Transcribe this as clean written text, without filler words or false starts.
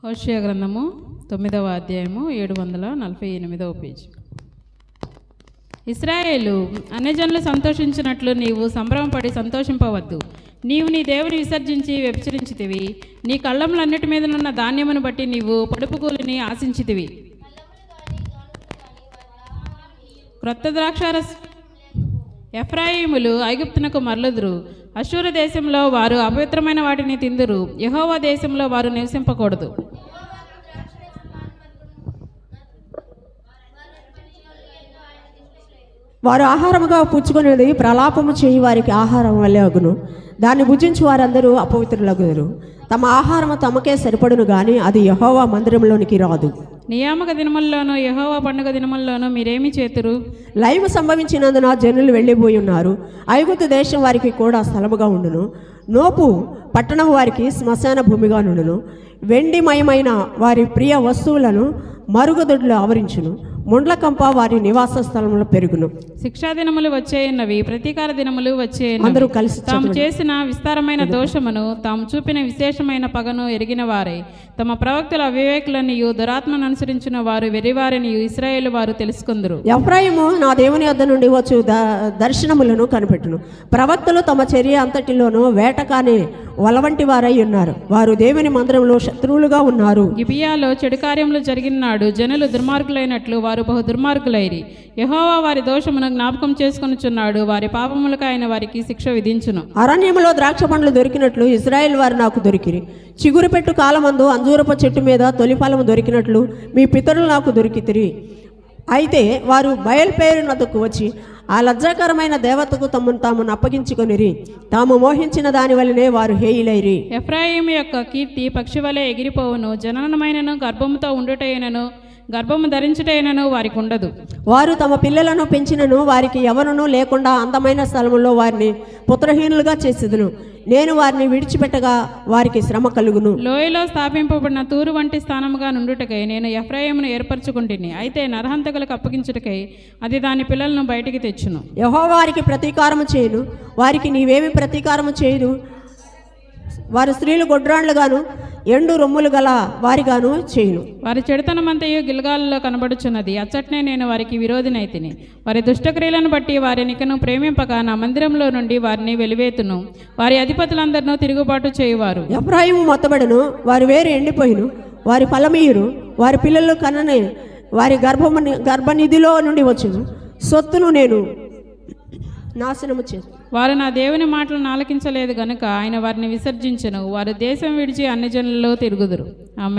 హోషేయ గ్రంథము 9వ అధ్యాయము 748వ పేజీ. ఇశ్రాయేలు అన్యజనులు సంతోషించినట్లు నీవు సంభ్రమపడి సంతోషింపవద్దు. నీవు నీ దేవుని విసర్జించి వ్యభిచరించితివి. నీ కళ్ళములన్నిటి మీదనున్న ధాన్యమును బట్టి నీవు పొడుపుకూలిని ఆశించితివి. క్రొత్త ద్రాక్షారస ఎఫ్రాయిములు ఐగుప్తునకు మరలుదురు. అశ్షూరు దేశంలో వారు అపవిత్రమైన వాటిని తిందురు. యెహోవా దేశంలో వారు నివసింపకూడదు. వారు ఆహారముగా పుచ్చుకునేది ప్రలాపము చేయి వారికి ఆహారం వల్లే అగును. దాన్ని భుజించి వారందరూ అపవిత్రులగుదురు. తమ ఆహారము తమకే సరిపడును గాని అది యెహోవా మందిరంలోనికి రాదు. నియామక దినముల్లోనూ యెహోవా పండుగ దినముల్లోనూ మీరేమి చేతురు? లయము సంభవించినందున జనులు వెళ్ళిపోయి ఉన్నారు. ఐగుప్తు దేశం వారికి కూడా స్థలముగా ఉండును. నోపు పట్టణం వారికి శ్మశాన భూమిగా నుండును. వెండిమయమైన వారి ప్రియ వస్తువులను మరుగుదొడ్లు ఆవరించును. ముండ్లకంప వారి నివాస స్థలంలో పెరుగును. శిక్షా దినములు వచ్చేయన్నవి, ప్రతీకార దినములు వచ్చేయన్నవి. అందరూ కలిసి తాము చేసిన విస్తారమైన దోషమును, తాము చూపిన విశేషమైన పగను ఎరిగిన వారే, తమ ప్రవక్తల అవివేకులనియు దురాత్మను అనుసరించిన వారు వెర్రివారినియు ఇశ్రాయేలు వారు తెలుసుకుందరు. ఎఫ్రాయిము నా దేవుని వద్ద నుండి వచ్చు దర్శనములను కనిపెట్టును. ప్రవక్తలు తమ చర్య అంతటిలోనూ వేటకానే వలవంటి వారై ఉన్నారు. వారు దేవుని మందిరంలో శత్రువులుగా ఉన్నారు. గిబియాలో చెడు కార్యములు జరిగిన నాడు జనులు దుర్మార్గులైనట్లు వారు బహు దుర్మార్గులైరి. యెహోవా వారి దోషమును జ్ఞాపకం చేసుకొనుచున్నాడు. వారి పాపములకు ఆయన వారికి శిక్ష విధించును. అరణ్యములో ద్రాక్ష పండ్లు దొరికినట్లు ఇశ్రాయేల్ వారు నాకు దొరికిరి. చిగురు పెట్టు కాలమందు అంజూరపు చెట్టు మీద తొలి ఫలము దొరికినట్లు మీ పితరులు నాకు దొరికితిరి. అయితే వారు బయలుపేరునకు వచ్చి ఆ లజ్జాకరమైన దేవతకు తమను తాము అప్పగించుకొనిరి. తాము మోహించిన దాని వల్లనే వారు హేయులైరి. ఎఫ్రాయిము యొక్క కీర్తి పక్షి వలె ఎగిరిపోవును. జననమైనను గర్భముతో ఉండుటైనను గర్భము ధరించుటైనను వారికి ఉండదు. వారు తమ పిల్లలను పెంచినను వారికి ఎవరునూ లేకుండా అందమైన స్థలములో వారిని పుత్రహీనులుగా చేసేదును. నేను వారిని విడిచిపెట్టగా వారికి శ్రమ కలుగును. లోయలో స్థాపింపబడిన తూరు వంటి స్థానముగా నుండుటకై నేను ఎఫ్రాయిమును ఏర్పరచుకుంటుని. అయితే నరహంతకులకు అప్పగించుటకై అది దాని పిల్లలను బయటికి తెచ్చును. యెహోవా వారికి ప్రతీకారము చేయును. వారికి నీవేమి ప్రతీకారము చేయును. వారు స్త్రీలు గొడ్రాండ్లుగాను ఎండు రొమ్ములు గల వారిగాను చేయును. వారి చెడుతనమంతయు గిల్గాల్లో కనబడుచున్నది. అచ్చట్నే నేను వారికి విరోధినైతిని. వారి దుష్టక్రియలను బట్టి వారినికను ప్రేమింపక నా మందిరంలో నుండి వారిని వెలివేతును. వారి అధిపతులందరినూ తిరుగుబాటు చేయువారు. ఎఫ్రాయిము మొత్తబడును. వారి వేరు ఎండిపోయిను. వారి ఫలమీయురు. వారి పిల్లలు కననే వారి గర్భనిధిలో నుండి వచ్చును. సొత్తును నేను నాశనము చేసి వారు నా దేవుని మాటలను ఆలకించలేదు గనుక ఆయన వారిని విసర్జించెను. వారు దేశం విడిచి అన్ని జనులలో తిరుగుదురు. ఆమేన్.